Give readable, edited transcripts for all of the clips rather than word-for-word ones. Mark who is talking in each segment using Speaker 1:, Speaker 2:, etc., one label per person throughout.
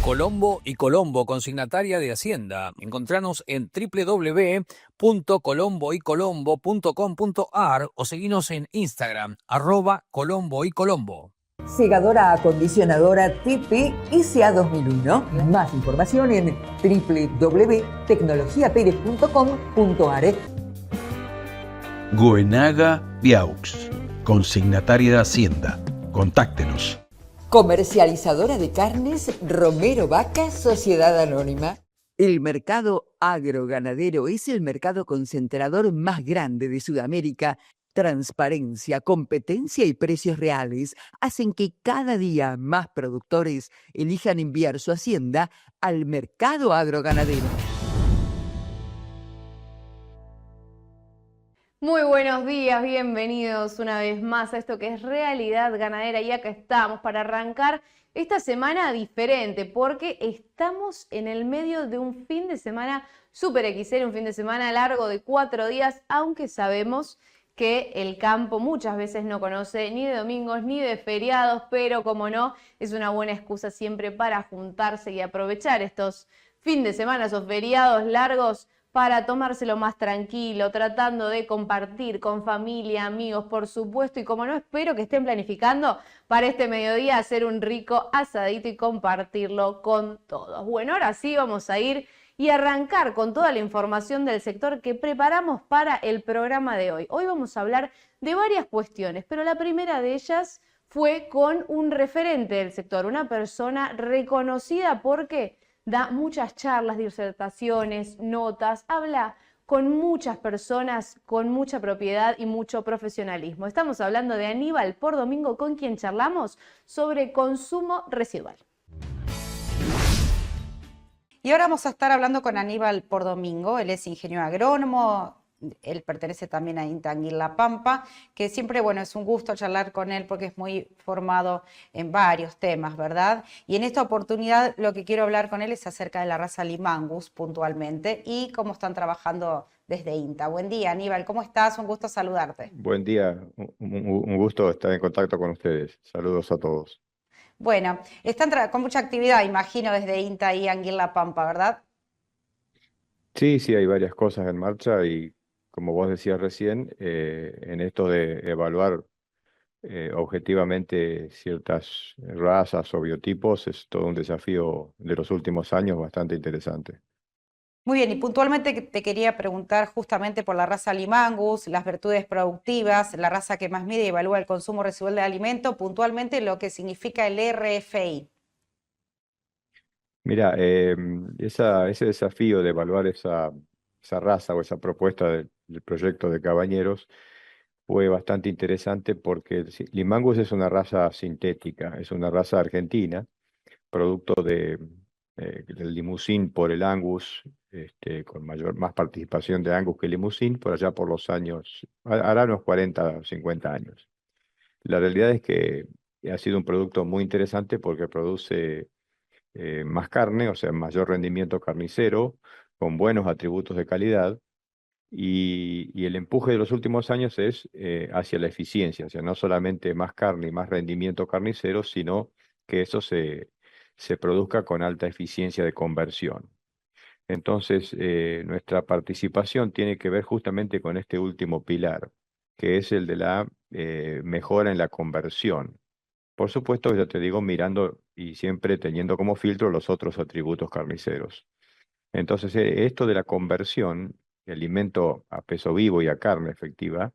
Speaker 1: Colombo y Colombo, consignataria de Hacienda. Encontranos en www.colomboycolombo.com.ar o seguinos en Instagram, @colomboycolombo.
Speaker 2: Segadora acondicionadora TP SA 2001. Más información en www.tecnologiaperez.com.ar.
Speaker 3: Goenaga Viaux, consignataria de Hacienda. Contáctenos.
Speaker 2: Comercializadora de carnes Romero Vaca Sociedad Anónima. El mercado agroganadero es el mercado concentrador más grande de Sudamérica. Transparencia, competencia y precios reales hacen que cada día más productores elijan enviar su hacienda al mercado agroganadero.
Speaker 4: Muy buenos días, bienvenidos una vez más a esto que es Realidad Ganadera, y acá estamos para arrancar esta semana diferente porque estamos en el medio de un fin de semana super XL, un fin de semana largo de 4 días, aunque sabemos que el campo muchas veces no conoce ni de domingos ni de feriados, pero como no, es una buena excusa siempre para juntarse y aprovechar estos fin de semana o feriados largos para tomárselo más tranquilo, tratando de compartir con familia, amigos, por supuesto, y como no, espero que estén planificando para este mediodía hacer un rico asadito y compartirlo con todos. Bueno, ahora sí vamos a ir y arrancar con toda la información del sector que preparamos para el programa de hoy. Hoy vamos a hablar de varias cuestiones, pero la primera de ellas fue con un referente del sector, una persona reconocida porque da muchas charlas, disertaciones, notas, habla con muchas personas, con mucha propiedad y mucho profesionalismo. Estamos hablando de Aníbal Pordomingo, con quien charlamos sobre consumo residual.
Speaker 5: Y ahora vamos a estar hablando con Aníbal Pordomingo. Él es ingeniero agrónomo, él pertenece también a INTA La Pampa, que siempre, bueno, es un gusto charlar con él porque es muy formado en varios temas, ¿verdad? Y en esta oportunidad lo que quiero hablar con él es acerca de la raza Limangus puntualmente y cómo están trabajando desde INTA. Buen día, Aníbal, ¿cómo estás? Un gusto saludarte.
Speaker 6: Buen día, un gusto estar en contacto con ustedes. Saludos a todos.
Speaker 5: Bueno, están con mucha actividad, imagino, desde INTA y Anguila Pampa, ¿verdad?
Speaker 6: Sí, sí, hay varias cosas en marcha y como vos decías recién, en esto de evaluar objetivamente ciertas razas o biotipos es todo un desafío de los últimos años bastante interesante.
Speaker 5: Muy bien, y puntualmente te quería preguntar justamente por la raza Limangus, las virtudes productivas, la raza que más mide y evalúa el consumo residual de alimento, puntualmente lo que significa el RFI.
Speaker 6: Mira, ese desafío de evaluar esa raza o esa propuesta del proyecto de Cabañeros fue bastante interesante porque Limangus es una raza sintética, es una raza argentina, producto del Limousin por el Angus, con más participación de Angus que Limousin, por allá por los años, hará unos 40 o 50 años. La realidad es que ha sido un producto muy interesante porque produce más carne, o sea, mayor rendimiento carnicero, con buenos atributos de calidad. Y el empuje de los últimos años es hacia la eficiencia, o sea, no solamente más carne y más rendimiento carnicero, sino que eso se produzca con alta eficiencia de conversión. Entonces, nuestra participación tiene que ver justamente con este último pilar, que es el de la mejora en la conversión. Por supuesto, ya te digo, mirando y siempre teniendo como filtro los otros atributos carniceros. Entonces, esto de la conversión de alimento a peso vivo y a carne efectiva,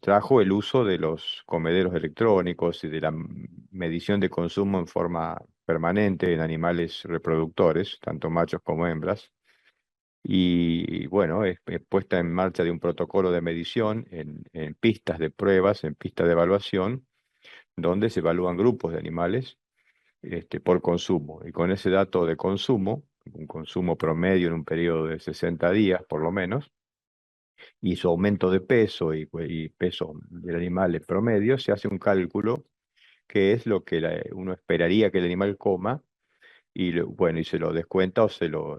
Speaker 6: trajo el uso de los comederos electrónicos y de la medición de consumo en forma permanente en animales reproductores, tanto machos como hembras. Y bueno, es puesta en marcha de un protocolo de medición en pistas de pruebas, en pistas de evaluación, donde se evalúan grupos de animales por consumo. Y con ese dato de consumo, un consumo promedio en un periodo de 60 días por lo menos, y su aumento de peso y peso del animal en promedio, se hace un cálculo que es lo que uno esperaría que el animal coma, y bueno, y se lo descuenta o se lo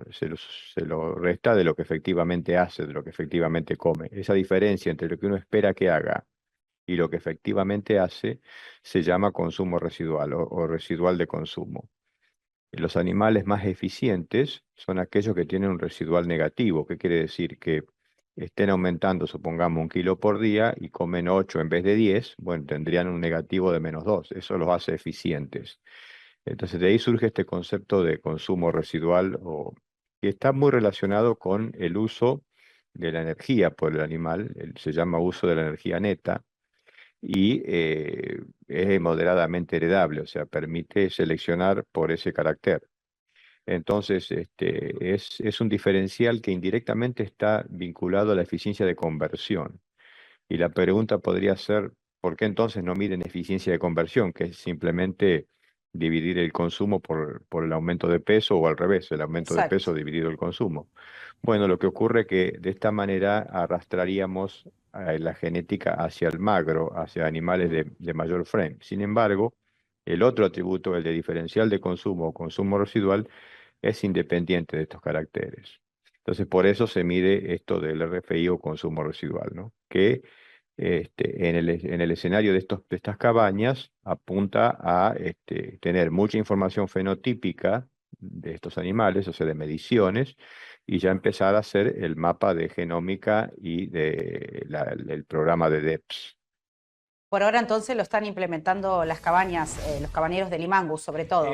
Speaker 6: resta de lo que efectivamente hace, de lo que efectivamente come. Esa diferencia entre lo que uno espera que haga y lo que efectivamente hace se llama consumo residual o residual de consumo. Los animales más eficientes son aquellos que tienen un residual negativo. ¿Qué quiere decir? Que estén aumentando, supongamos, 1 kilo por día y comen 8 en vez de 10, bueno, tendrían un negativo de -2. Eso los hace eficientes. Entonces, de ahí surge este concepto de consumo residual, que está muy relacionado con el uso de la energía por el animal. Se llama uso de la energía neta y es moderadamente heredable, o sea, permite seleccionar por ese carácter. Entonces, es un diferencial que indirectamente está vinculado a la eficiencia de conversión. Y la pregunta podría ser, ¿por qué entonces no miden eficiencia de conversión, que es simplemente dividir el consumo por el aumento de peso o al revés, el aumento de
Speaker 5: Exacto.
Speaker 6: peso dividido el consumo? Bueno, lo que ocurre es que de esta manera arrastraríamos la genética hacia el magro, hacia animales de mayor frame. Sin embargo, el otro atributo, el de diferencial de consumo o consumo residual, es independiente de estos caracteres. Entonces, por eso se mide esto del RFI o consumo residual, ¿no? Que en el escenario de estas cabañas apunta a tener mucha información fenotípica de estos animales, o sea, de mediciones, y ya empezar a hacer el mapa de genómica y el programa de DEPS.
Speaker 5: Por ahora entonces lo están implementando las cabañas, los cabañeros de Limangus sobre todo.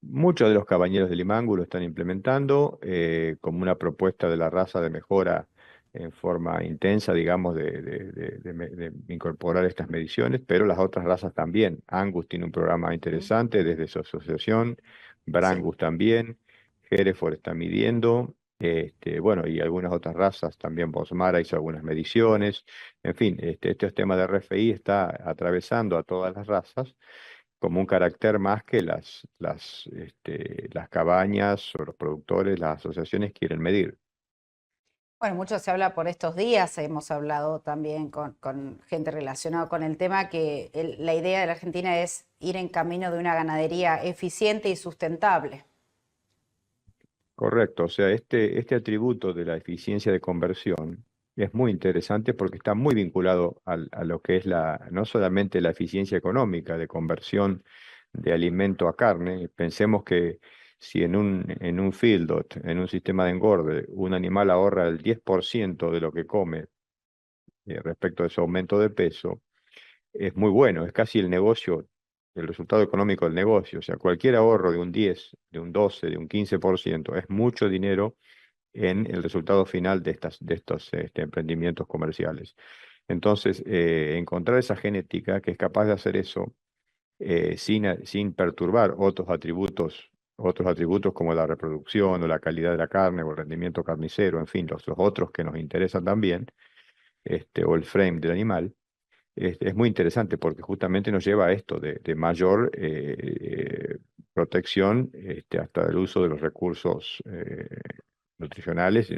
Speaker 6: Muchos de los cabañeros de Limangu lo están implementando como una propuesta de la raza de mejora en forma intensa, digamos, de incorporar estas mediciones, pero las otras razas también. Angus tiene un programa interesante desde su asociación, Brangus también, Hereford está midiendo, bueno, y algunas otras razas, también Bosmara hizo algunas mediciones. En fin, este tema de RFI está atravesando a todas las razas como un carácter más que las cabañas o los productores, las asociaciones quieren medir.
Speaker 5: Bueno, mucho se habla por estos días, hemos hablado también con gente relacionada con el tema, que la idea de la Argentina es ir en camino de una ganadería eficiente y sustentable.
Speaker 6: Correcto, o sea, este atributo de la eficiencia de conversión es muy interesante porque está muy vinculado a lo que es no solamente la eficiencia económica de conversión de alimento a carne. Pensemos que si en un feedlot, en un sistema de engorde, un animal ahorra el 10% de lo que come respecto a su aumento de peso, es muy bueno, es casi el negocio, el resultado económico del negocio. O sea, cualquier ahorro de un 10, de un 12, de un 15% es mucho dinero en el resultado final de estos emprendimientos comerciales. Entonces, encontrar esa genética que es capaz de hacer eso sin perturbar otros atributos como la reproducción o la calidad de la carne o el rendimiento carnicero, en fin, los otros que nos interesan también, o el frame del animal. Es muy interesante porque justamente nos lleva a esto de mayor protección hasta el uso de los recursos nutricionales,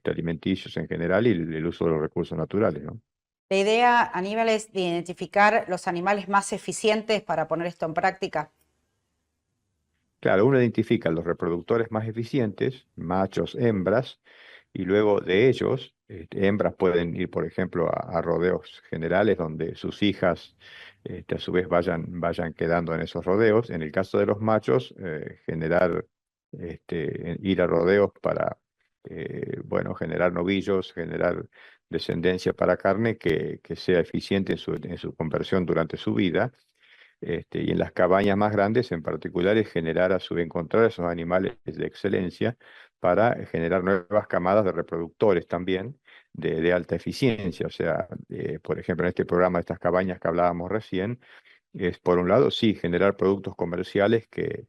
Speaker 6: alimenticios en general y el uso de los recursos naturales, ¿no?
Speaker 5: La idea, Aníbal, es de identificar los animales más eficientes para poner esto en práctica.
Speaker 6: Claro, uno identifica los reproductores más eficientes, machos, hembras, y luego de ellos, hembras pueden ir, por ejemplo, a rodeos generales donde sus hijas, a su vez, vayan quedando en esos rodeos. En el caso de los machos, ir a rodeos para, bueno, generar novillos, generar descendencia para carne que sea eficiente en su conversión durante su vida. Y en las cabañas más grandes, en particular, es generar encontrar esos animales de excelencia para generar nuevas camadas de reproductores también de alta eficiencia. O sea, por ejemplo, en este programa de estas cabañas que hablábamos recién, es por un lado, sí, generar productos comerciales que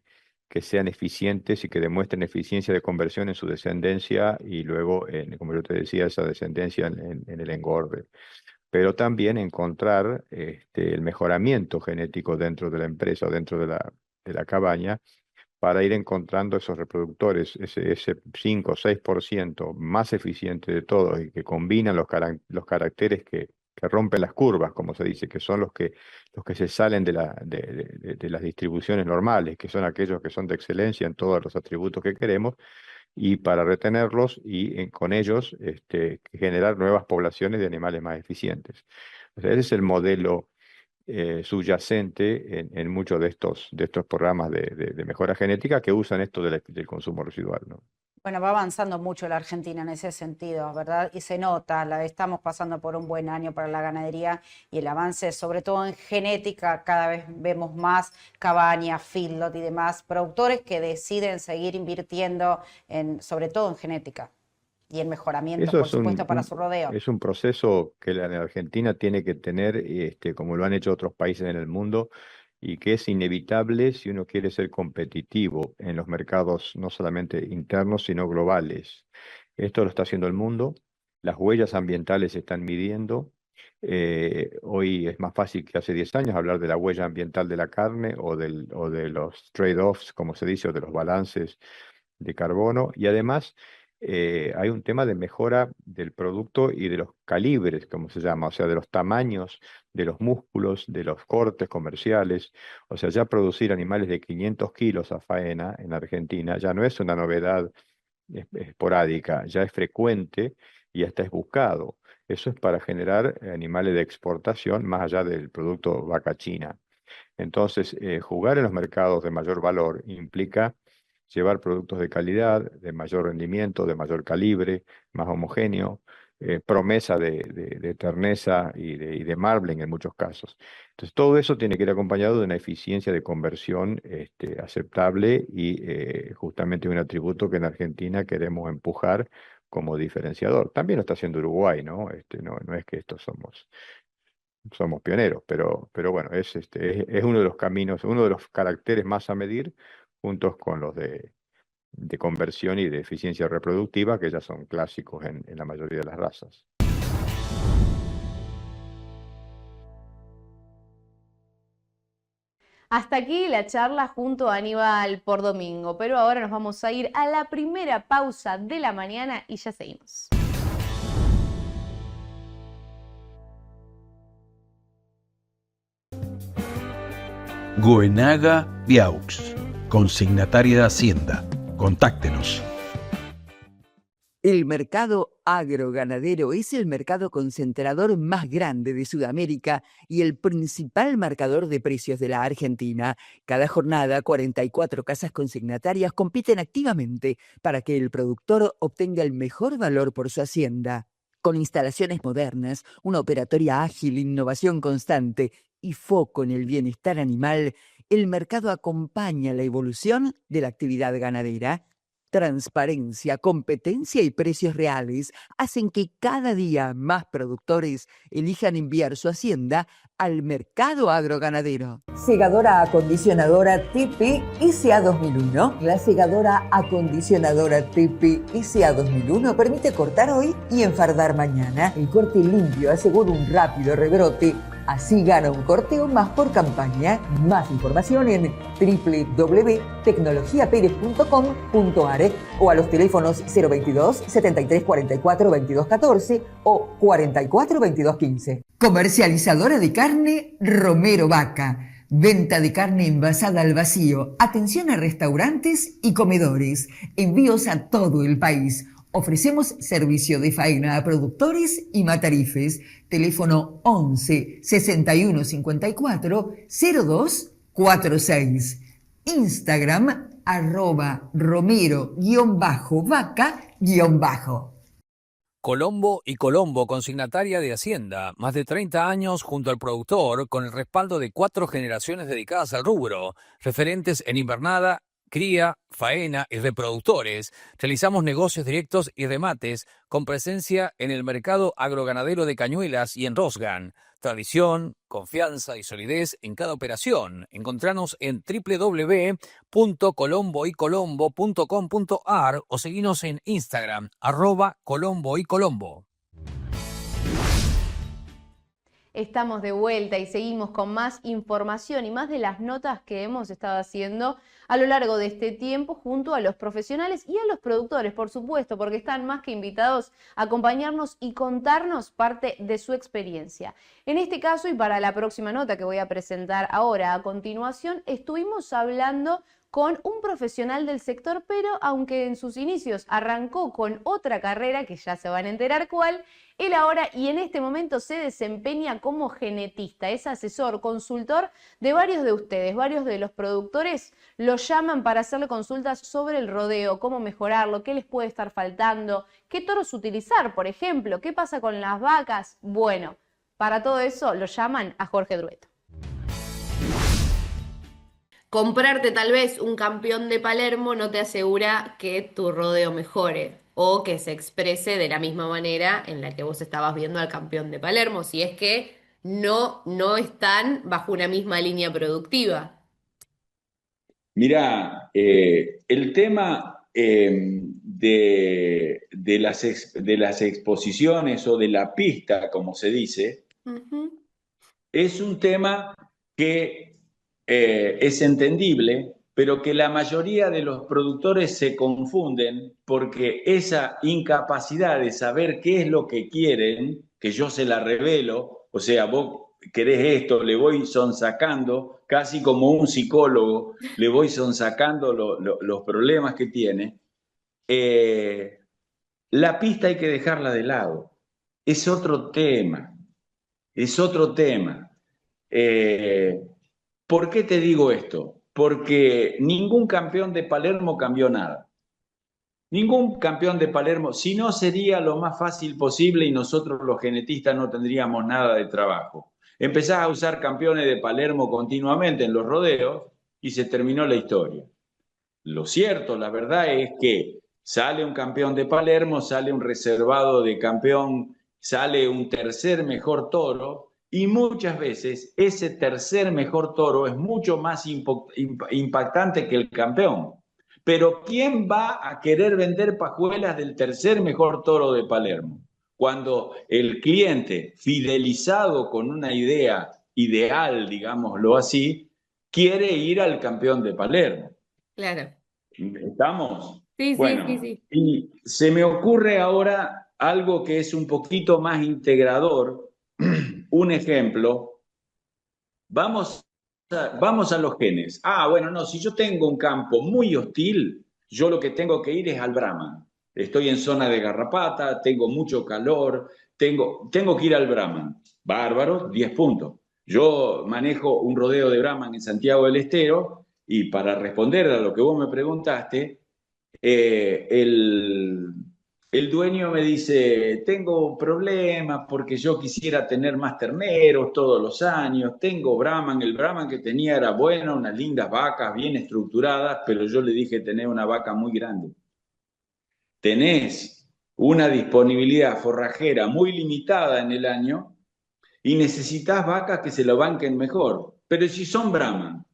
Speaker 6: sean eficientes y que demuestren eficiencia de conversión en su descendencia y luego, como yo te decía, esa descendencia en el engorde, pero también encontrar el mejoramiento genético dentro de la empresa o dentro de la cabaña para ir encontrando esos reproductores, ese 5 o 6% más eficiente de todos y que combinan los caracteres que rompen las curvas, como se dice, que son los que se salen de las distribuciones normales, que son aquellos que son de excelencia en todos los atributos que queremos, y para retenerlos y con ellos generar nuevas poblaciones de animales más eficientes. O sea, ese es el modelo subyacente en muchos de estos programas de mejora genética que usan esto del consumo residual, ¿no?
Speaker 5: Bueno, va avanzando mucho la Argentina en ese sentido, ¿verdad? Y se nota, estamos pasando por un buen año para la ganadería y el avance, sobre todo en genética, cada vez vemos más cabañas, feedlot y demás productores que deciden seguir invirtiendo sobre todo en genética y en mejoramientos,
Speaker 6: Eso
Speaker 5: por supuesto, para su rodeo.
Speaker 6: es un proceso que la Argentina tiene que tener, como lo han hecho otros países en el mundo, y que es inevitable si uno quiere ser competitivo en los mercados no solamente internos, sino globales. Esto lo está haciendo el mundo, las huellas ambientales se están midiendo. Hoy es más fácil que hace 10 años hablar de la huella ambiental de la carne o de los trade-offs, como se dice, o de los balances de carbono. Y además hay un tema de mejora del producto y de los calibres, como se llama, o sea, de los tamaños, de los músculos, de los cortes comerciales. O sea, ya producir animales de 500 kilos a faena en Argentina ya no es una novedad esporádica, ya es frecuente y hasta es buscado. Eso es para generar animales de exportación más allá del producto vaca china. Entonces, jugar en los mercados de mayor valor implica llevar productos de calidad, de mayor rendimiento, de mayor calibre, más homogéneo, promesa de terneza y de marbling en muchos casos. Entonces, todo eso tiene que ir acompañado de una eficiencia de conversión aceptable y justamente un atributo que en Argentina queremos empujar como diferenciador. También lo está haciendo Uruguay, ¿no? No es que estos somos pioneros, pero bueno, es uno de los caminos, uno de los caracteres más a medir, juntos con los de conversión y de eficiencia reproductiva, que ya son clásicos en la mayoría de las razas.
Speaker 4: Hasta aquí la charla junto a Aníbal Pordomingo, pero ahora nos vamos a ir a la primera pausa de la mañana y ya seguimos.
Speaker 3: Goenaga Viaux, consignataria de Hacienda. Contáctenos.
Speaker 2: El mercado agroganadero es el mercado concentrador más grande de Sudamérica y el principal marcador de precios de la Argentina. Cada jornada, 44 casas consignatarias compiten activamente para que el productor obtenga el mejor valor por su hacienda. Con instalaciones modernas, una operatoria ágil, innovación constante y foco en el bienestar animal, el mercado acompaña la evolución de la actividad ganadera. Transparencia, competencia y precios reales hacen que cada día más productores elijan enviar su hacienda al mercado agroganadero. Segadora acondicionadora TP ICA 2001. La segadora acondicionadora TP ICA 2001 permite cortar hoy y enfardar mañana. El corte limpio asegura un rápido rebrote. Así gana un corteo más por campaña. Más información en www.tecnologiaperez.com.ar o a los teléfonos 022 73 44 22 14 o 44 22 15. Comercializadora de carne Romero Vaca. Venta de carne envasada al vacío. Atención a restaurantes y comedores. Envíos a todo el país. Ofrecemos servicio de faena a productores y matarifes. Teléfono 11 61 54 02 46. Instagram @romero_vaca_.
Speaker 1: Colombo y Colombo, consignataria de Hacienda. Más de 30 años junto al productor, con el respaldo de 4 generaciones dedicadas al rubro, referentes en invernada, cría, faena y reproductores. Realizamos negocios directos y remates con presencia en el mercado agroganadero de Cañuelas y en Rosgan. Tradición, confianza y solidez en cada operación. Encontranos en www.colomboycolombo.com.ar o seguinos en Instagram @colomboycolombo.
Speaker 4: Estamos de vuelta y seguimos con más información y más de las notas que hemos estado haciendo a lo largo de este tiempo junto a los profesionales y a los productores, por supuesto, porque están más que invitados a acompañarnos y contarnos parte de su experiencia. En este caso y para la próxima nota que voy a presentar ahora a continuación, estuvimos hablando con un profesional del sector, pero aunque en sus inicios arrancó con otra carrera, que ya se van a enterar cuál, él ahora y en este momento se desempeña como genetista, es asesor, consultor de varios de ustedes, varios de los productores lo llaman para hacerle consultas sobre el rodeo, cómo mejorarlo, qué les puede estar faltando, qué toros utilizar, por ejemplo, qué pasa con las vacas. Bueno, para todo eso lo llaman a Jorge Drueto. Comprarte tal vez un campeón de Palermo no te asegura que tu rodeo mejore o que se exprese de la misma manera en la que vos estabas viendo al campeón de Palermo, si es que no están bajo una misma línea productiva.
Speaker 7: Mirá, el tema de las exposiciones o de la pista, como se dice, es un tema que es entendible, pero que la mayoría de los productores se confunden porque esa incapacidad de saber qué es lo que quieren, que yo se la revelo, o sea, vos querés esto, le voy sonsacando, casi como un psicólogo, le voy sonsacando los problemas que tiene. La pista hay que dejarla de lado. Es otro tema. Es otro tema. ¿Por qué te digo esto? Porque ningún campeón de Palermo cambió nada. Ningún campeón de Palermo, si no sería lo más fácil posible y nosotros los genetistas no tendríamos nada de trabajo. Empezás a usar campeones de Palermo continuamente en los rodeos y se terminó la historia. Lo cierto, la verdad es que sale un campeón de Palermo, sale un reservado de campeón, sale un tercer mejor toro y muchas veces ese tercer mejor toro es mucho más impactante que el campeón. Pero ¿quién va a querer vender pajuelas del tercer mejor toro de Palermo? Cuando el cliente, fidelizado con una idea ideal, digámoslo así, quiere ir al campeón de Palermo.
Speaker 4: Claro.
Speaker 7: ¿Estamos?
Speaker 4: Sí,
Speaker 7: bueno,
Speaker 4: sí, sí.
Speaker 7: Y se me ocurre ahora algo que es un poquito más integrador. Un ejemplo. Vamos a los genes. Bueno, no, si yo tengo un campo muy hostil, yo lo que tengo que ir es al Brahman. Estoy en zona de garrapata, tengo mucho calor, tengo que ir al Brahman. Bárbaro, 10 puntos. Yo manejo un rodeo de Brahman en Santiago del Estero y para responder a lo que vos me preguntaste, el dueño me dice, tengo problemas porque yo quisiera tener más terneros todos los años, tengo Brahman, el Brahman que tenía era bueno, unas lindas vacas bien estructuradas, pero yo le dije, tenés una vaca muy grande. Tenés una disponibilidad forrajera muy limitada en el año y necesitas vacas que se lo banquen mejor. Pero si son Brahman,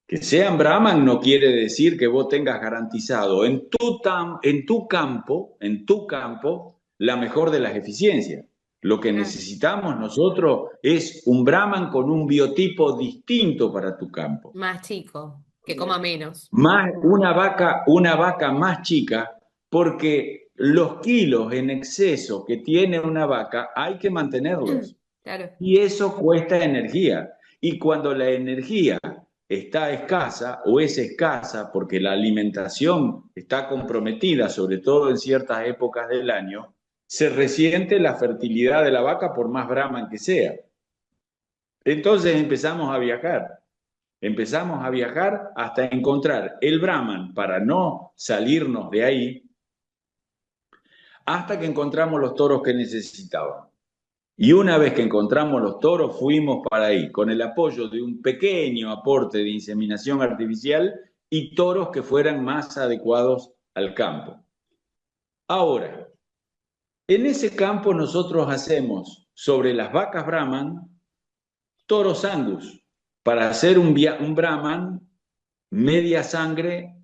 Speaker 7: que sean Brahman no quiere decir que vos tengas garantizado en tu campo, la mejor de las eficiencias. Lo que necesitamos nosotros es un Brahman con un biotipo distinto para tu campo.
Speaker 4: Más chico, que coma menos.
Speaker 7: Una vaca más chica, porque los kilos en exceso que tiene una vaca hay que mantenerlos.
Speaker 4: Claro.
Speaker 7: Y eso cuesta energía. Y cuando la energía está escasa o es escasa porque la alimentación está comprometida, sobre todo en ciertas épocas del año, se resiente la fertilidad de la vaca por más Brahman que sea. Entonces empezamos a viajar hasta encontrar el Brahman para no salirnos de ahí, hasta que encontramos los toros que necesitábamos. Y una vez que encontramos los toros, fuimos para ahí, con el apoyo de un pequeño aporte de inseminación artificial y toros que fueran más adecuados al campo. Ahora, en ese campo nosotros hacemos sobre las vacas Brahman, toros Angus, para hacer un Brahman media sangre,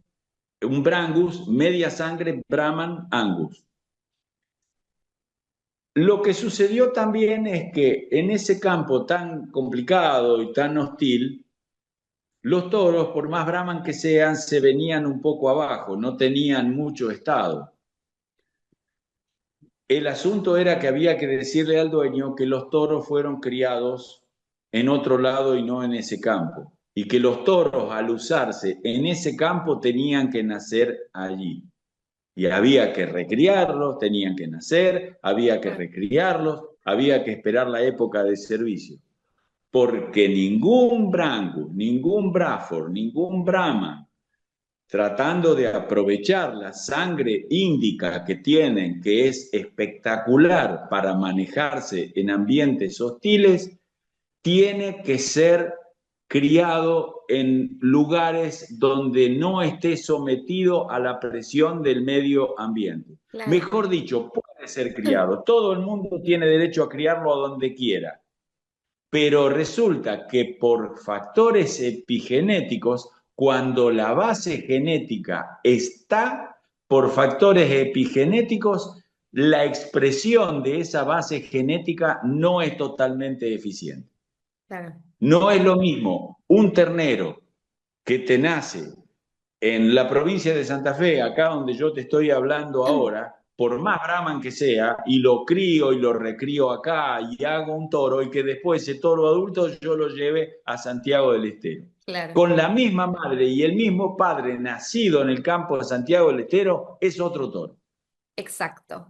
Speaker 7: un Brangus media sangre Brahman Angus. Lo que sucedió también es que en ese campo tan complicado y tan hostil, los toros, por más Brahman que sean, se venían un poco abajo, no tenían mucho estado. El asunto era que había que decirle al dueño que los toros fueron criados en otro lado y no en ese campo. y que los toros al usarse en ese campo tenían que nacer allí. Y había que recriarlos, tenían que nacer, había que recriarlos, había que esperar la época de servicio. Porque ningún Brangus, ningún Braford, ningún Brahma, tratando de aprovechar la sangre índica que tienen, que es espectacular para manejarse en ambientes hostiles, tiene que ser criado en lugares donde no esté sometido a la presión del medio ambiente.
Speaker 4: Claro.
Speaker 7: Mejor dicho, puede ser criado. Todo el mundo tiene derecho a criarlo a donde quiera. Pero resulta que por factores epigenéticos, cuando la base genética está, por factores epigenéticos, la expresión de esa base genética no es totalmente eficiente.
Speaker 4: Claro.
Speaker 7: No es lo mismo un ternero que te nace en la provincia de Santa Fe, acá donde yo te estoy hablando ahora, por más Brahman que sea, y lo crío y lo recrío acá y hago un toro, y que después ese toro adulto yo lo lleve a Santiago del Estero.
Speaker 4: Claro.
Speaker 7: Con la misma madre y el mismo padre nacido en el campo de Santiago del Estero, es otro toro.
Speaker 4: Exacto.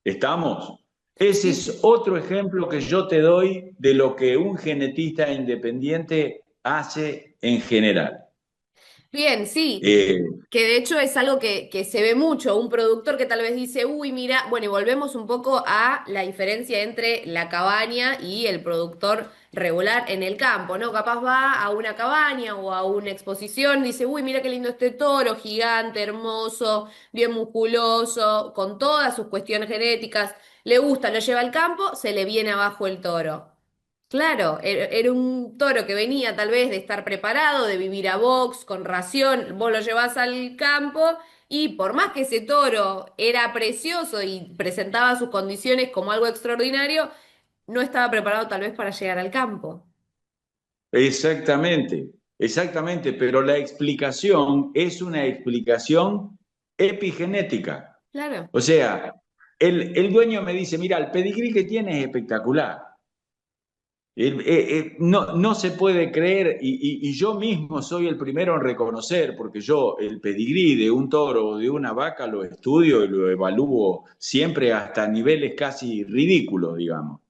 Speaker 7: ¿Estamos? Ese es otro ejemplo que yo te doy de lo que un genetista independiente hace en general.
Speaker 4: Bien, sí, que de hecho es algo que se ve mucho, un productor que tal vez dice, uy, mira, bueno, y volvemos un poco a la diferencia entre la cabaña y el productor regular en el campo, ¿no? Capaz va a una cabaña o a una exposición, dice, uy, mira qué lindo este toro, gigante, hermoso, bien musculoso, con todas sus cuestiones genéticas, le gusta, lo lleva al campo, se le viene abajo el toro. Claro, era un toro que venía tal vez de estar preparado, de vivir a box, con ración, vos lo llevás al campo y por más que ese toro era precioso y presentaba sus condiciones como algo extraordinario, no estaba preparado tal vez para llegar al campo.
Speaker 7: Exactamente, exactamente, pero la explicación es una explicación epigenética.
Speaker 4: Claro,
Speaker 7: O sea, el dueño me dice, mira, el pedigrí que tiene es espectacular. No se puede creer, y yo mismo soy el primero en reconocer, porque yo el pedigrí de un toro o de una vaca lo estudio y lo evalúo siempre hasta niveles casi ridículos, digamos.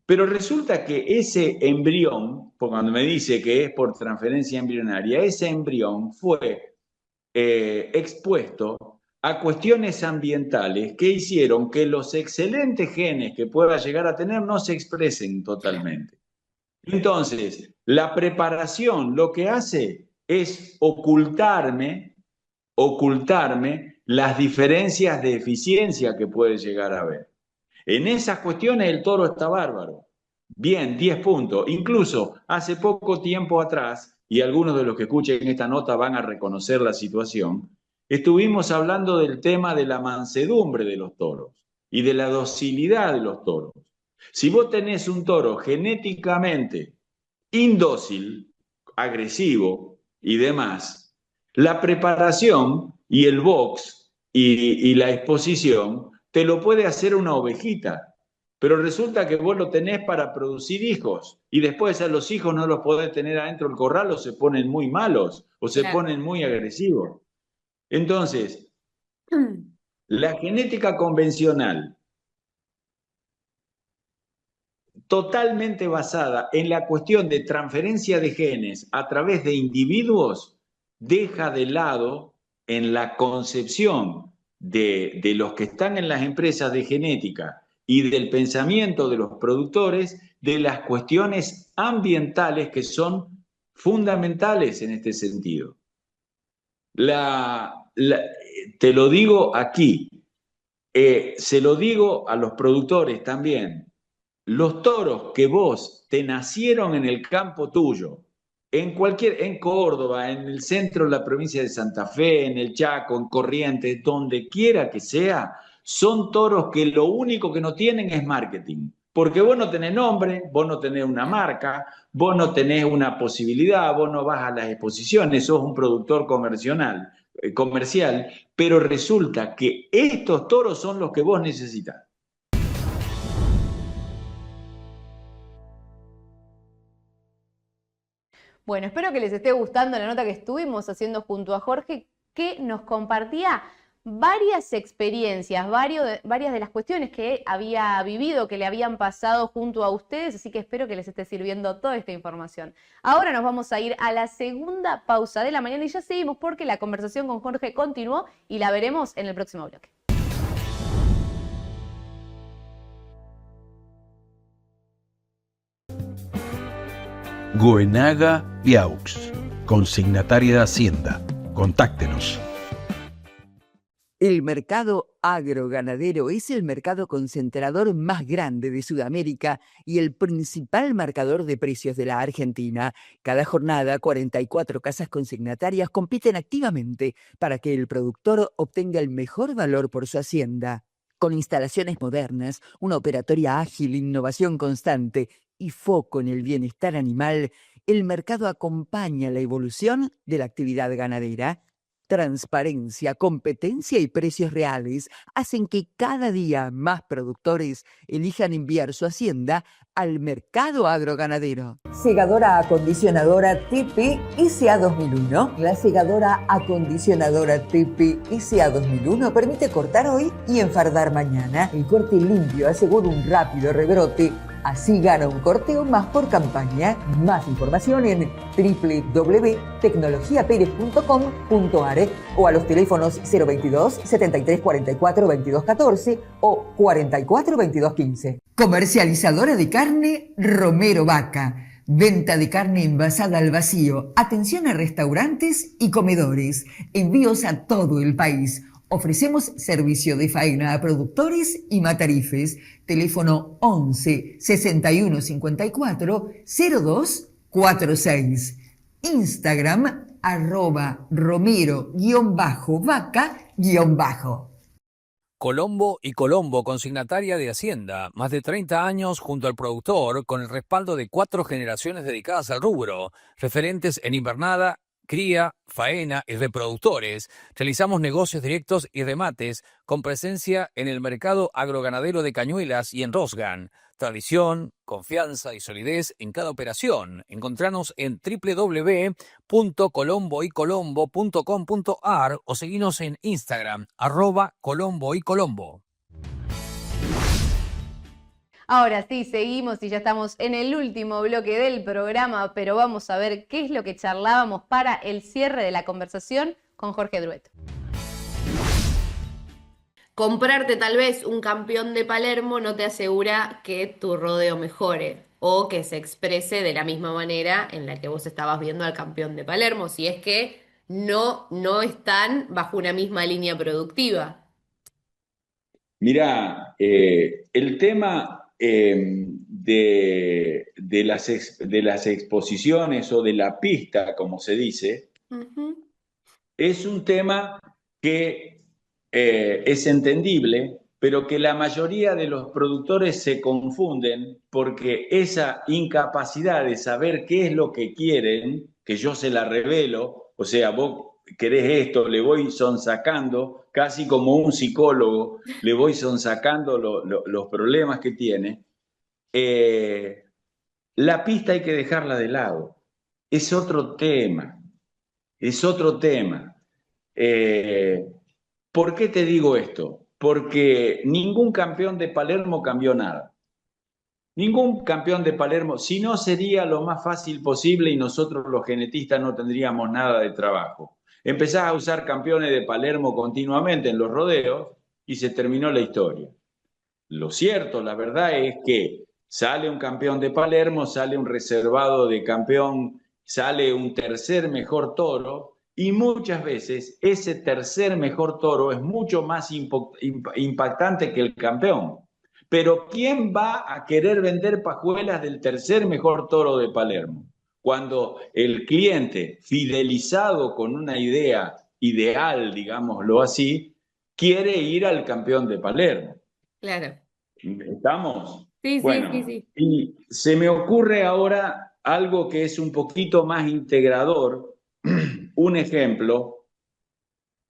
Speaker 7: Pero resulta que ese embrión, cuando me dice que es por transferencia embrionaria, ese embrión fue expuesto a cuestiones ambientales que hicieron que los excelentes genes que pueda llegar a tener no se expresen totalmente. Entonces, la preparación lo que hace es ocultarme las diferencias de eficiencia que puede llegar a haber. En esas cuestiones el toro está bárbaro. Bien, 10 puntos. Incluso hace poco tiempo atrás, y algunos de los que escuchen esta nota van a reconocer la situación, estuvimos hablando del tema de la mansedumbre de los toros y de la docilidad de los toros. Si vos tenés un toro genéticamente indócil, agresivo y demás, la preparación y el box y la exposición te lo puede hacer una ovejita, pero resulta que vos lo tenés para producir hijos y después a los hijos no los podés tener adentro del corral o se ponen muy malos o se ponen muy agresivos. Entonces, la genética convencional, totalmente basada en la cuestión de transferencia de genes a través de individuos, deja de lado en la concepción de los que están en las empresas de genética y del pensamiento de los productores de las cuestiones ambientales que son fundamentales en este sentido. Te lo digo aquí, se lo digo a los productores también. Los toros que vos te nacieron en el campo tuyo, en Córdoba, en el centro de la provincia de Santa Fe, en el Chaco, en Corrientes, donde quiera que sea, son toros que lo único que no tienen es marketing. Porque vos no tenés nombre, vos no tenés una marca, vos no tenés una posibilidad, vos no vas a las exposiciones, sos un productor comercial, pero resulta que estos toros son los que vos necesitas.
Speaker 4: Bueno, espero que les esté gustando la nota que estuvimos haciendo junto a Jorge, que nos compartía varias experiencias, varias de las cuestiones que había vivido, que le habían pasado junto a ustedes, así que espero que les esté sirviendo toda esta información. Ahora nos vamos a ir a la segunda pausa de la mañana y ya seguimos porque la conversación con Jorge continuó y la veremos en el próximo bloque.
Speaker 3: Goenaga Viaux, consignataria de Hacienda. Contáctenos.
Speaker 2: El mercado agroganadero es el mercado concentrador más grande de Sudamérica y el principal marcador de precios de la Argentina. Cada jornada, 44 casas consignatarias compiten activamente para que el productor obtenga el mejor valor por su hacienda. Con instalaciones modernas, una operatoria ágil, innovación constante y foco en el bienestar animal, el mercado acompaña la evolución de la actividad ganadera. Transparencia, competencia y precios reales hacen que cada día más productores elijan enviar su hacienda al mercado agroganadero. Segadora acondicionadora TP SA 2001. La segadora acondicionadora TP SA 2001 permite cortar hoy y enfardar mañana. El corte limpio asegura un rápido rebrote. Así gana un corteo más por campaña. Más información en www.tecnologiaperez.com.ar o a los teléfonos 022 73 44 22 14 o 44 22 15. Comercializadora de carne Romero Vaca. Venta de carne envasada al vacío. Atención a restaurantes y comedores. Envíos a todo el país. Ofrecemos servicio de faena a productores y matarifes. Teléfono 11 61 54 02 46. Instagram @romero_vaca_.
Speaker 1: Colombo y Colombo, consignataria de Hacienda, más de 30 años junto al productor, con el respaldo de 4 generaciones dedicadas al rubro, referentes en invernada, cría, faena y reproductores. Realizamos negocios directos y remates con presencia en el mercado agroganadero de Cañuelas y en Rosgan. Tradición, confianza y solidez en cada operación. Encontranos en www.colomboycolombo.com.ar o seguinos en Instagram, @colomboycolombo.
Speaker 4: Ahora sí, seguimos y ya estamos en el último bloque del programa, pero vamos a ver qué es lo que charlábamos para el cierre de la conversación con Jorge Druet.
Speaker 8: Comprarte tal vez un campeón de Palermo no te asegura que tu rodeo mejore o que se exprese de la misma manera en la que vos estabas viendo al campeón de Palermo, si es que no están bajo una misma línea productiva.
Speaker 7: Mirá, el tema de las exposiciones o de la pista, como se dice, es un tema que es entendible, pero que la mayoría de los productores se confunden porque esa incapacidad de saber qué es lo que quieren, que yo se la revelo, o sea, vos querés esto, le voy sonsacando, casi como un psicólogo, le voy sonsacando los problemas que tiene. La pista hay que dejarla de lado. Es otro tema. Es otro tema. ¿Por qué te digo esto? Porque ningún campeón de Palermo cambió nada. Ningún campeón de Palermo, si no sería lo más fácil posible y nosotros los genetistas no tendríamos nada de trabajo. Empezás a usar campeones de Palermo continuamente en los rodeos y se terminó la historia. Lo cierto, la verdad es que sale un campeón de Palermo, sale un reservado de campeón, sale un tercer mejor toro y muchas veces ese tercer mejor toro es mucho más impactante que el campeón. Pero ¿quién va a querer vender pajuelas del tercer mejor toro de Palermo? Cuando el cliente, fidelizado con una idea ideal, digámoslo así, quiere ir al campeón de Palermo.
Speaker 8: Claro.
Speaker 7: ¿Estamos?
Speaker 8: Sí,
Speaker 7: bueno,
Speaker 8: sí.
Speaker 7: Y se me ocurre ahora algo que es un poquito más integrador. Un ejemplo.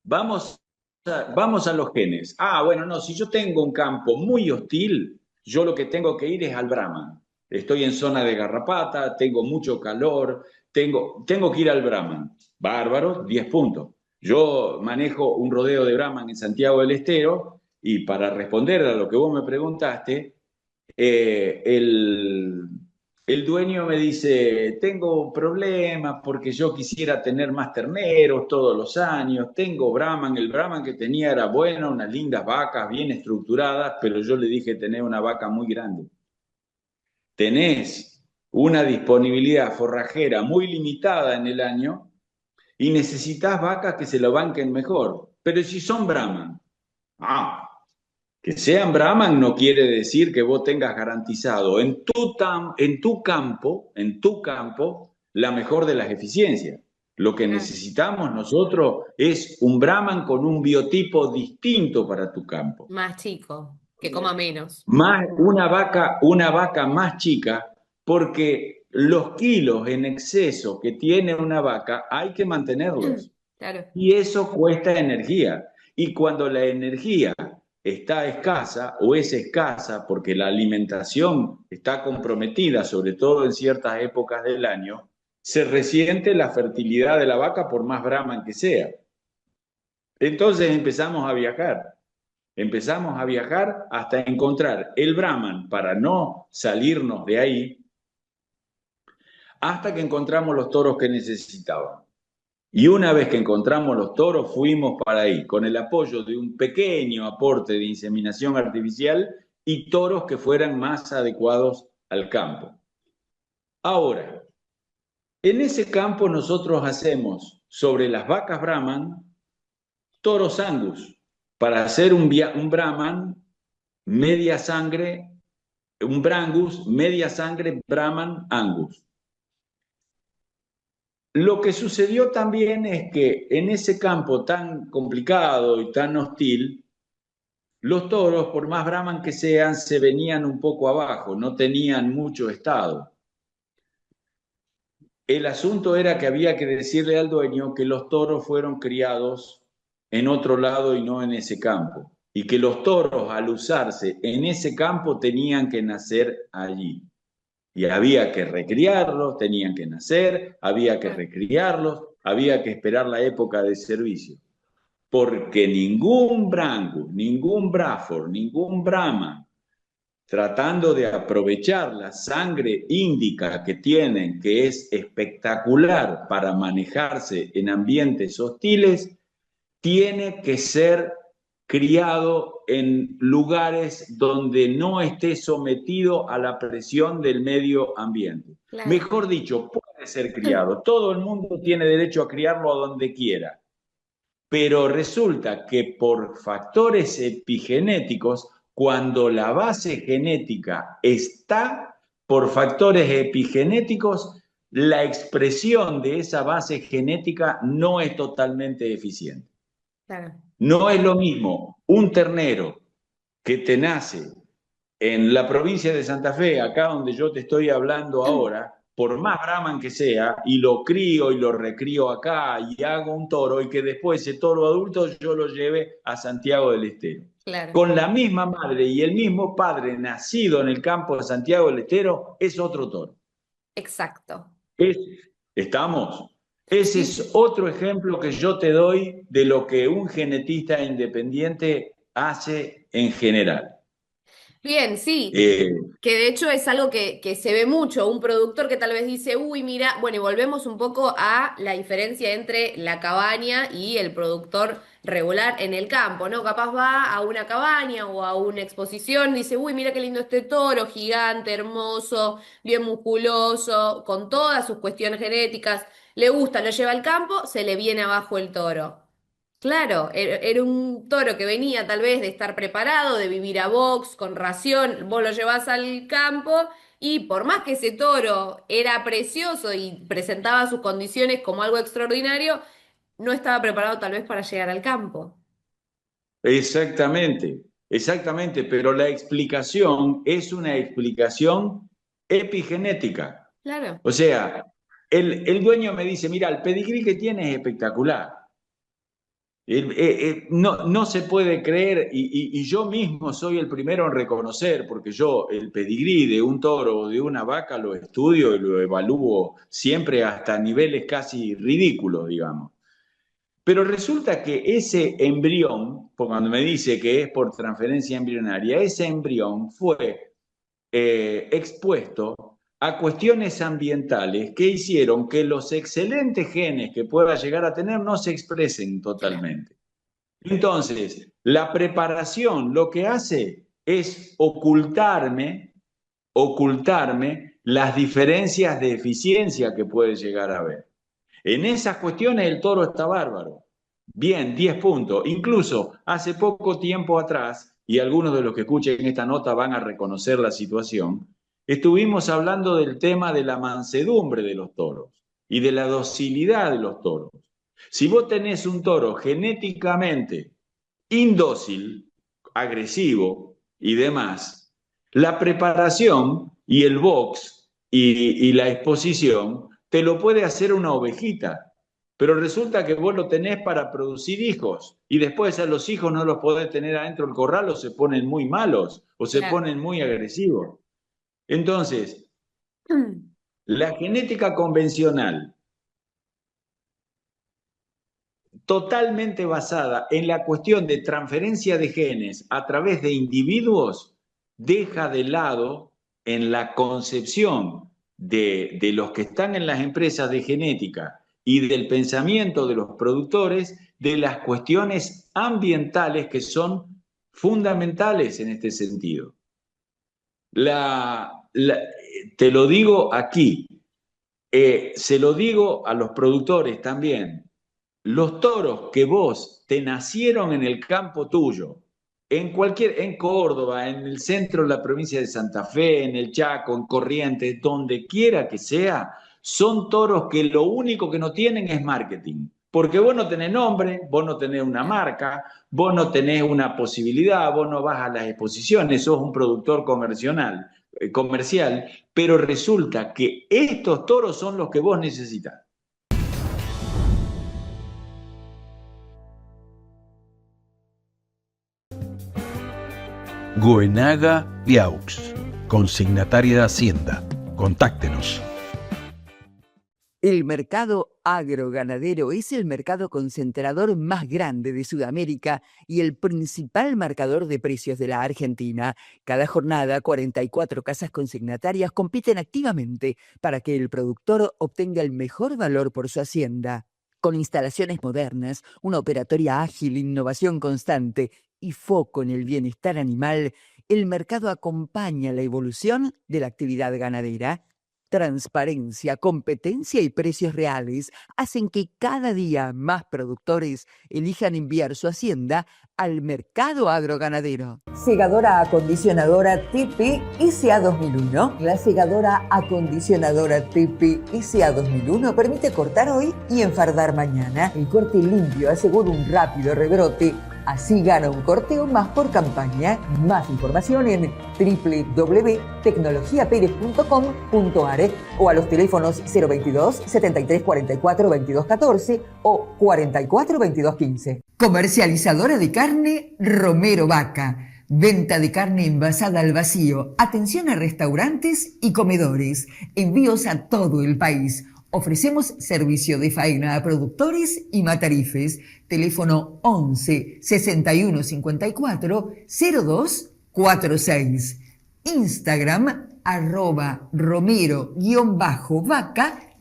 Speaker 7: Vamos a los genes. Bueno, no, si yo tengo un campo muy hostil, yo lo que tengo que ir es al Brahman. estoy en zona de garrapata, tengo mucho calor, tengo que ir al Brahman. Bárbaro, 10 puntos. Yo manejo un rodeo de Brahman en Santiago del Estero y para responder a lo que vos me preguntaste, eh, el, el dueño me dice, tengo problemas porque yo quisiera tener más terneros todos los años, tengo Brahman, el Brahman que tenía era bueno, unas lindas vacas bien estructuradas, pero yo le dije, tenés una vaca muy grande. Tenés una disponibilidad forrajera muy limitada en el año y necesitas vacas que se lo banquen mejor. Pero si son Brahman, que sean Brahman no quiere decir que vos tengas garantizado en tu campo, la mejor de las eficiencias. Lo que necesitamos nosotros es un Brahman con un biotipo distinto para tu campo.
Speaker 8: Más chico, que coma menos.
Speaker 7: Más una vaca más chica, porque los kilos en exceso que tiene una vaca hay que mantenerlos.
Speaker 8: Claro.
Speaker 7: Y eso cuesta energía. Y cuando la energía está escasa o es escasa porque la alimentación está comprometida, sobre todo en ciertas épocas del año, se resiente la fertilidad de la vaca por más Brahman que sea. Entonces empezamos a viajar hasta encontrar el Brahman para no salirnos de ahí, hasta que encontramos los toros que necesitaban. Y una vez que encontramos los toros, fuimos para ahí, con el apoyo de un pequeño aporte de inseminación artificial y toros que fueran más adecuados al campo. Ahora, en ese campo nosotros hacemos sobre las vacas Brahman, toros Angus, para hacer un Brahman media sangre, un Brangus media sangre Brahman Angus. Lo que sucedió también es que en ese campo tan complicado y tan hostil, los toros, por más Brahman que sean, se venían un poco abajo, no tenían mucho estado. El asunto era que había que decirle al dueño que los toros fueron criados en otro lado y no en ese campo, y que los toros, al usarse en ese campo, tenían que nacer allí. Y había que recriarlos, tenían que nacer, había que recriarlos, había que esperar la época de servicio. Porque ningún Brangus, ningún Braford, ningún Brahman, tratando de aprovechar la sangre índica que tienen, que es espectacular para manejarse en ambientes hostiles, tiene que ser criado en lugares donde no esté sometido a la presión del medio ambiente. Claro. Mejor dicho, puede ser criado. Todo el mundo tiene derecho a criarlo a donde quiera. Pero resulta que por factores epigenéticos, cuando la base genética está, por factores epigenéticos, la expresión de esa base genética no es totalmente eficiente. Claro. No es lo mismo un ternero que te nace en la provincia de Santa Fe, acá donde yo te estoy hablando ahora, por más Brahman que sea, y lo crío y lo recrío acá y hago un toro y que después ese toro adulto yo lo lleve a Santiago del Estero. Claro. Con la misma madre y el mismo padre nacido en el campo de Santiago del Estero es otro toro.
Speaker 8: Exacto.
Speaker 7: ¿Estamos? Ese es otro ejemplo que yo te doy de lo que un genetista independiente hace en general.
Speaker 8: Bien, sí, que de hecho es algo que se ve mucho, un productor que tal vez dice, uy, mira, bueno, y volvemos un poco a la diferencia entre la cabaña y el productor regular en el campo, ¿no? Capaz va a una cabaña o a una exposición, dice, uy, mira qué lindo este toro, gigante, hermoso, bien musculoso, con todas sus cuestiones genéticas, le gusta, lo lleva al campo, se le viene abajo el toro. Claro, era un toro que venía tal vez de estar preparado, de vivir a box, con ración, vos lo llevás al campo y por más que ese toro era precioso y presentaba sus condiciones como algo extraordinario, no estaba preparado tal vez para llegar al campo.
Speaker 7: Exactamente, pero la explicación es una explicación epigenética.
Speaker 8: Claro.
Speaker 7: O sea, el dueño me dice, mira, el pedigrí que tiene es espectacular. No se puede creer, y yo mismo soy el primero en reconocer, porque yo el pedigrí de un toro o de una vaca lo estudio y lo evalúo siempre hasta niveles casi ridículos, digamos. Pero resulta que ese embrión, cuando me dice que es por transferencia embrionaria, ese embrión fue expuesto a cuestiones ambientales que hicieron que los excelentes genes que pueda llegar a tener no se expresen totalmente. Entonces, la preparación lo que hace es ocultarme las diferencias de eficiencia que puede llegar a haber. En esas cuestiones el toro está bárbaro. Bien, 10 puntos. Incluso hace poco tiempo atrás, y algunos de los que escuchen esta nota van a reconocer la situación, estuvimos hablando del tema de la mansedumbre de los toros y de la docilidad de los toros. Si vos tenés un toro genéticamente indócil, agresivo y demás, la preparación y el box y la exposición te lo puede hacer una ovejita, pero resulta que vos lo tenés para producir hijos y después a los hijos no los podés tener adentro del corral o se ponen muy malos o se ponen muy agresivos. Entonces, la genética convencional, totalmente basada en la cuestión de transferencia de genes a través de individuos, deja de lado en la concepción de los que están en las empresas de genética y del pensamiento de los productores de las cuestiones ambientales que son fundamentales en este sentido. Te lo digo aquí, se lo digo a los productores también. Los toros que vos te nacieron en el campo tuyo, en Córdoba, en el centro de la provincia de Santa Fe, en el Chaco, en Corrientes, donde quiera que sea, son toros que lo único que no tienen es marketing. Porque vos no tenés nombre, vos no tenés una marca, vos no tenés una posibilidad, vos no vas a las exposiciones, sos un productor comercial, pero resulta que estos toros son los que vos necesitas.
Speaker 3: Goenaga Viaux, consignataria de Hacienda. Contáctenos.
Speaker 2: El mercado agroganadero es el mercado concentrador más grande de Sudamérica y el principal marcador de precios de la Argentina. Cada jornada, 44 casas consignatarias compiten activamente para que el productor obtenga el mejor valor por su hacienda. Con instalaciones modernas, una operatoria ágil, innovación constante y foco en el bienestar animal, el mercado acompaña la evolución de la actividad ganadera. Transparencia, competencia y precios reales hacen que cada día más productores elijan enviar su hacienda al mercado agroganadero. Segadora acondicionadora TP SA 2001. La segadora acondicionadora TP SA 2001 permite cortar hoy y enfardar mañana. El corte limpio asegura un rápido rebrote. Así gana un corteo más por campaña. Más información en www.tecnologiaperez.com.ar o a los teléfonos 022 73 44 22 14 o 44 22 15. Comercializadora de carne Romero Vaca. Venta de carne envasada al vacío. Atención a restaurantes y comedores. Envíos a todo el país. Ofrecemos servicio de faena a productores y matarifes. Teléfono 11 61 54 02 46. Instagram @romero_vaca_.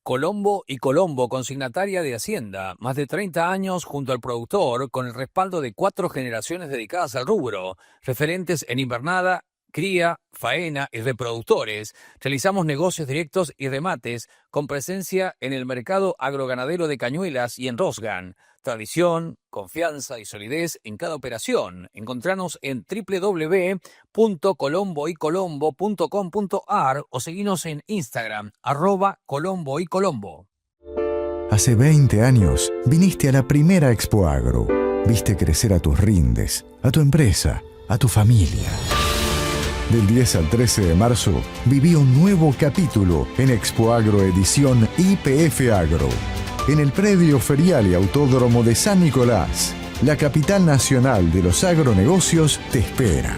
Speaker 1: Colombo y Colombo, consignataria de Hacienda. Más de 30 años junto al productor, con el respaldo de 4 generaciones dedicadas al rubro, referentes en invernada, cría, faena y reproductores. Realizamos negocios directos y remates con presencia en el mercado agroganadero de Cañuelas y en Rosgan. Tradición, confianza y solidez en cada operación. Encontranos en www.colomboycolombo.com.ar o seguinos en Instagram @colomboycolombo.
Speaker 9: Hace 20 años viniste a la primera Expo Agro. Viste crecer a tus rindes, a tu empresa, a tu familia. Del 10 al 13 de marzo, viví un nuevo capítulo en Expo Agro edición IPF Agro. en el predio ferial y autódromo de San Nicolás. La capital nacional de los agronegocios te espera.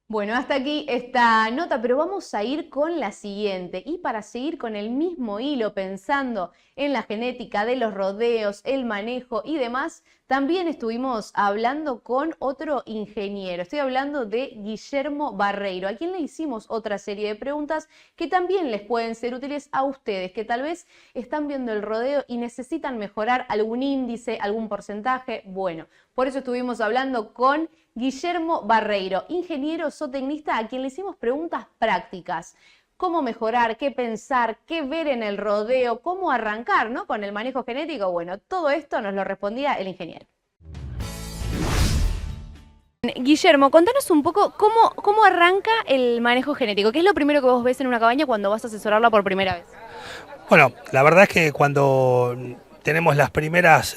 Speaker 4: Bueno, hasta aquí esta nota, pero vamos a ir con la siguiente. Y para seguir con el mismo hilo, pensando en la genética de los rodeos, el manejo y demás, también estuvimos hablando con otro ingeniero. Estoy hablando de Guillermo Barreiro, a quien le hicimos otra serie de preguntas que también les pueden ser útiles a ustedes, que tal vez están viendo el rodeo y necesitan mejorar algún índice, algún porcentaje. Bueno, por eso estuvimos hablando con Guillermo Barreiro, ingeniero zootecnista, a quien le hicimos preguntas prácticas. Cómo mejorar, qué pensar, qué ver en el rodeo, cómo arrancar, ¿no?, con el manejo genético. Bueno, todo esto nos lo respondía el ingeniero. Guillermo, contanos un poco cómo arranca el manejo genético. ¿Qué es lo primero que vos ves en una cabaña cuando vas a asesorarla por primera vez?
Speaker 10: Bueno, la verdad es que cuando tenemos las primeras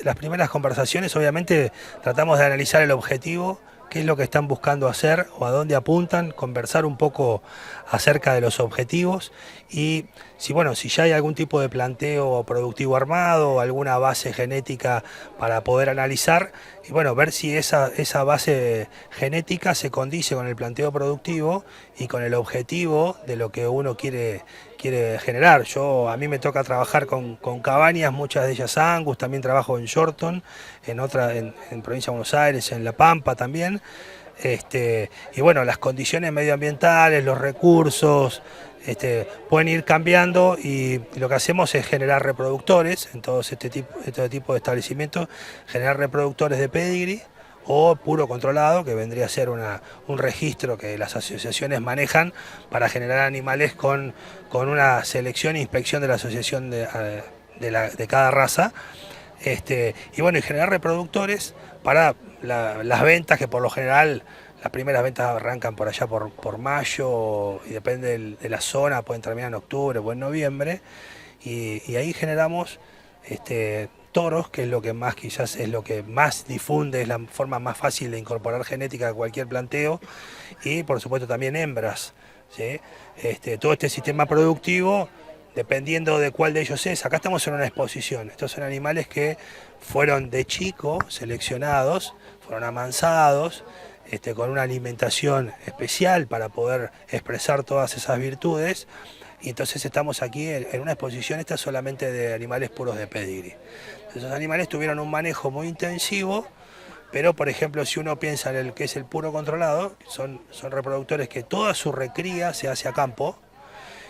Speaker 10: conversaciones, obviamente tratamos de analizar el objetivo, qué es lo que están buscando hacer o a dónde apuntan, conversar un poco acerca de los objetivos y si ya hay algún tipo de planteo productivo armado o alguna base genética para poder analizar y ver si esa base genética se condice con el planteo productivo y con el objetivo de lo que uno quiere generar. A mí me toca trabajar con cabañas, muchas de ellas Angus, también trabajo en Shorton, en Provincia de Buenos Aires, en La Pampa también. Las condiciones medioambientales, los recursos, pueden ir cambiando y lo que hacemos es generar reproductores en todos este tipo de establecimientos, generar reproductores de pedigree o puro controlado, que vendría a ser un registro que las asociaciones manejan para generar animales con una selección e inspección de la asociación de cada raza. Y generar reproductores para las ventas, que por lo general las primeras ventas arrancan por allá por mayo y depende de la zona, pueden terminar en octubre o en noviembre y ahí generamos toros, que es lo que más quizás es lo que más difunde, es la forma más fácil de incorporar genética a cualquier planteo y por supuesto también hembras, ¿sí? Todo este sistema productivo, dependiendo de cuál de ellos es. Acá estamos en una exposición. Estos son animales que fueron de chico seleccionados, fueron amansados, con una alimentación especial para poder expresar todas esas virtudes. Y entonces estamos aquí en una exposición, esta solamente de animales puros de pedigree. Esos animales tuvieron un manejo muy intensivo, pero por ejemplo si uno piensa en el que es el puro controlado, son reproductores que toda su recría se hace a campo,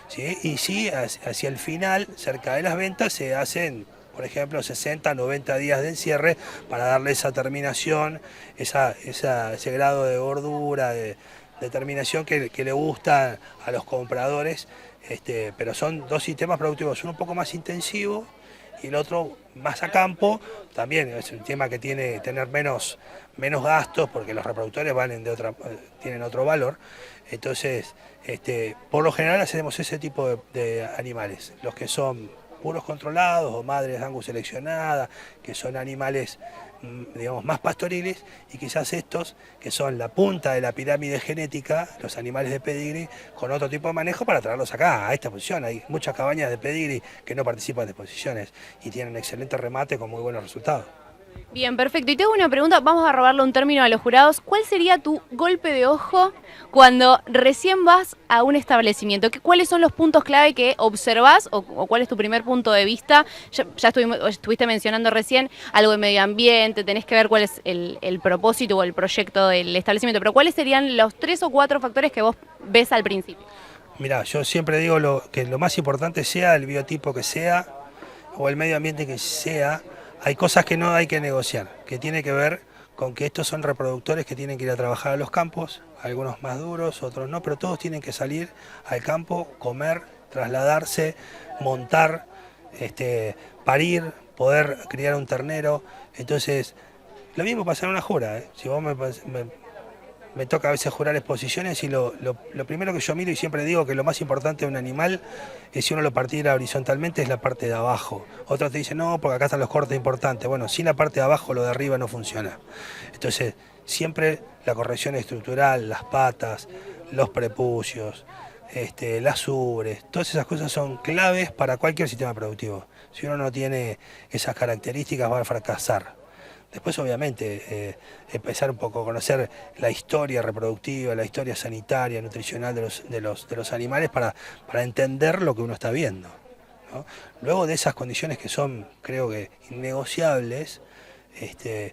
Speaker 10: ¿sí? Y sí, hacia el final, cerca de las ventas, se hacen, por ejemplo, 60, 90 días de encierre para darle esa terminación, ese grado de gordura, de terminación que le gusta a los compradores. Pero son dos sistemas productivos, uno un poco más intensivo y el otro más a campo. También es un tema que tiene que tener menos gastos porque los reproductores tienen otro valor. Entonces, por lo general hacemos ese tipo de animales, los que son puros controlados o madres Angus seleccionadas, que son animales digamos más pastoriles, y quizás estos que son la punta de la pirámide genética, los animales de pedigree, con otro tipo de manejo para traerlos acá, a esta posición. Hay muchas cabañas de pedigree que no participan de exposiciones y tienen excelente remate con muy buenos resultados.
Speaker 4: Bien, perfecto. Y tengo una pregunta, vamos a robarle un término a los jurados. ¿Cuál sería tu golpe de ojo cuando recién vas a un establecimiento? ¿Cuáles son los puntos clave que observás o cuál es tu primer punto de vista? Ya estuviste mencionando recién algo de medio ambiente, tenés que ver cuál es el propósito o el proyecto del establecimiento, pero ¿cuáles serían los 3 o 4 factores que vos ves al principio?
Speaker 10: Mirá, yo siempre digo que lo más importante sea el biotipo que sea o el medio ambiente que sea. Hay cosas que no hay que negociar, que tiene que ver con que estos son reproductores que tienen que ir a trabajar a los campos, algunos más duros, otros no, pero todos tienen que salir al campo, comer, trasladarse, montar, parir, poder criar un ternero. Entonces, lo mismo pasa en una jura, ¿eh? Si vos me toca a veces jurar exposiciones y lo primero que yo miro y siempre digo que lo más importante de un animal es, si uno lo partiera horizontalmente, es la parte de abajo. Otros te dicen, no, porque acá están los cortes importantes. Bueno, sin la parte de abajo, lo de arriba no funciona. Entonces, siempre la corrección estructural, las patas, los prepucios, las ubres, todas esas cosas son claves para cualquier sistema productivo. Si uno no tiene esas características va a fracasar. Después obviamente empezar un poco a conocer la historia reproductiva, la historia sanitaria, nutricional de los animales para entender lo que uno está viendo, ¿no? Luego de esas condiciones que son, creo que, innegociables,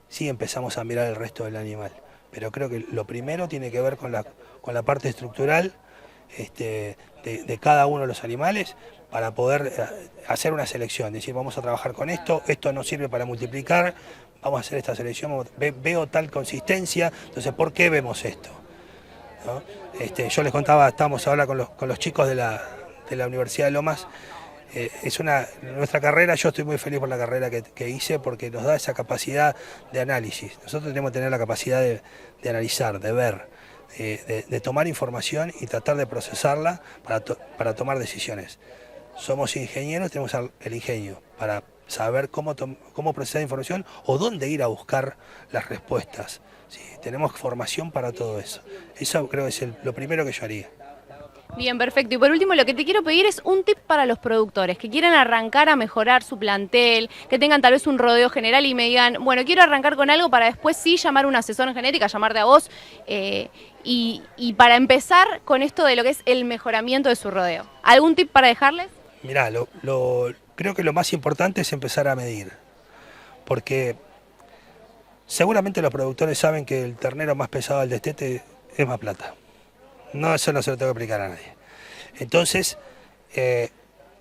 Speaker 10: sí empezamos a mirar el resto del animal. Pero creo que lo primero tiene que ver con la parte estructural de cada uno de los animales para poder hacer una selección. Decir, vamos a trabajar con esto nos sirve para multiplicar, vamos a hacer esta selección, veo tal consistencia, entonces ¿por qué vemos esto? ¿No? Yo les contaba, estábamos ahora con los chicos de la Universidad de Lomas. Nuestra carrera, yo estoy muy feliz por la carrera que hice porque nos da esa capacidad de análisis. Nosotros tenemos que tener la capacidad de analizar, de ver, de tomar información y tratar de procesarla para tomar decisiones. Somos ingenieros, tenemos el ingenio para saber cómo procesar información o dónde ir a buscar las respuestas. ¿Sí? Tenemos formación para todo eso. Eso creo que es lo primero que yo haría.
Speaker 4: Bien, perfecto. Y por último, lo que te quiero pedir es un tip para los productores que quieran arrancar a mejorar su plantel, que tengan tal vez un rodeo general y me digan, bueno, quiero arrancar con algo para después sí llamar a un asesor en genética, llamarte a vos, y para empezar con esto de lo que es el mejoramiento de su rodeo. ¿Algún tip para dejarles?
Speaker 10: Mirá, creo que lo más importante es empezar a medir, porque seguramente los productores saben que el ternero más pesado del destete es más plata. No, eso no se lo tengo que explicar a nadie. Entonces,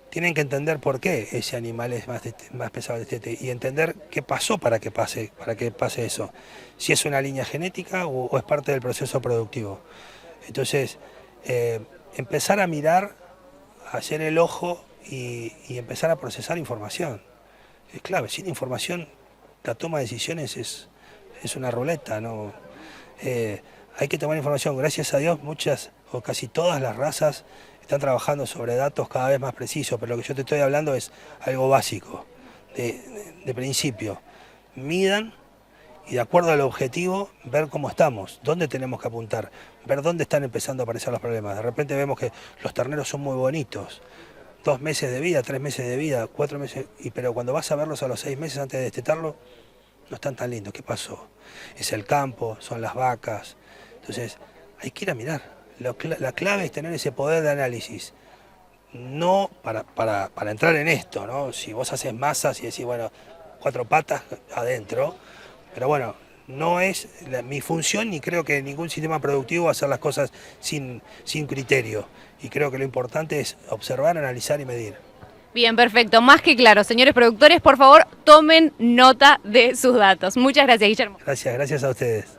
Speaker 10: tienen que entender por qué ese animal es más pesado del destete y entender qué pasó para que pase eso. Si es una línea genética o es parte del proceso productivo. Entonces, empezar a mirar, hacer el ojo y empezar a procesar información. Es clave, sin información la toma de decisiones es una ruleta, ¿no? Hay que tomar información. Gracias a Dios, muchas o casi todas las razas están trabajando sobre datos cada vez más precisos, pero lo que yo te estoy hablando es algo básico, de principio. Midan y de acuerdo al objetivo, ver cómo estamos, dónde tenemos que apuntar, ver dónde están empezando a aparecer los problemas. De repente vemos que los terneros son muy bonitos, 2 meses de vida, 3 meses de vida, 4 meses, pero cuando vas a verlos a los 6 meses antes de destetarlo, no están tan lindos. ¿Qué pasó? Es el campo, son las vacas. Entonces, hay que ir a mirar. La clave es tener ese poder de análisis. No para entrar en esto, ¿no? Si vos haces masas y decís, bueno, 4 patas adentro, pero bueno, no es mi función ni creo que ningún sistema productivo va a hacer las cosas sin criterio. Y creo que lo importante es observar, analizar y medir.
Speaker 4: Bien, perfecto. Más que claro. Señores productores, por favor, tomen nota de sus datos. Muchas gracias, Guillermo.
Speaker 10: Gracias a ustedes.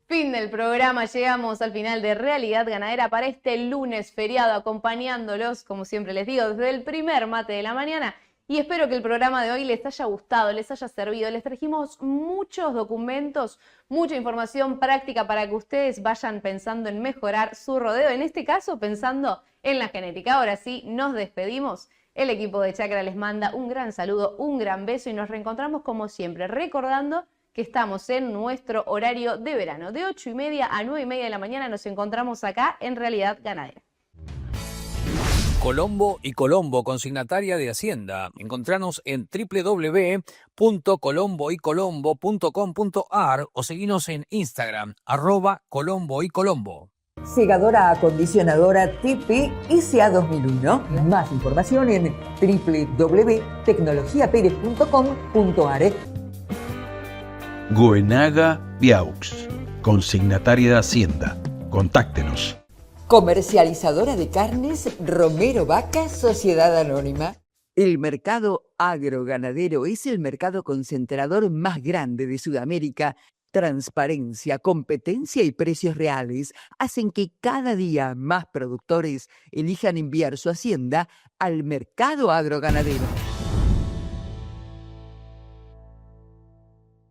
Speaker 4: Fin del programa, llegamos al final de Realidad Ganadera para este lunes feriado, acompañándolos, como siempre les digo, desde el primer mate de la mañana. Y espero que el programa de hoy les haya gustado, les haya servido. Les trajimos muchos documentos, mucha información práctica para que ustedes vayan pensando en mejorar su rodeo, en este caso pensando en la genética. Ahora sí, nos despedimos. El equipo de Chacra les manda un gran saludo, un gran beso y nos reencontramos como siempre, recordando que estamos en nuestro horario de verano. De 8:30 a 9:30 de la mañana nos encontramos acá en Realidad Ganadera.
Speaker 1: Colombo y Colombo, consignataria de Hacienda. Encontranos en www.colomboycolombo.com.ar o seguinos en Instagram, @colomboycolombo.
Speaker 2: Segadora acondicionadora TP SA 2001. Más información en www.tecnologiaperez.com.ar.
Speaker 3: Goenaga Viaux, consignataria de Hacienda. Contáctenos.
Speaker 2: Comercializadora de carnes Romero Vacas Sociedad Anónima. El mercado agroganadero es el mercado concentrador más grande de Sudamérica. Transparencia, competencia y precios reales hacen que cada día más productores elijan enviar su hacienda al mercado agroganadero.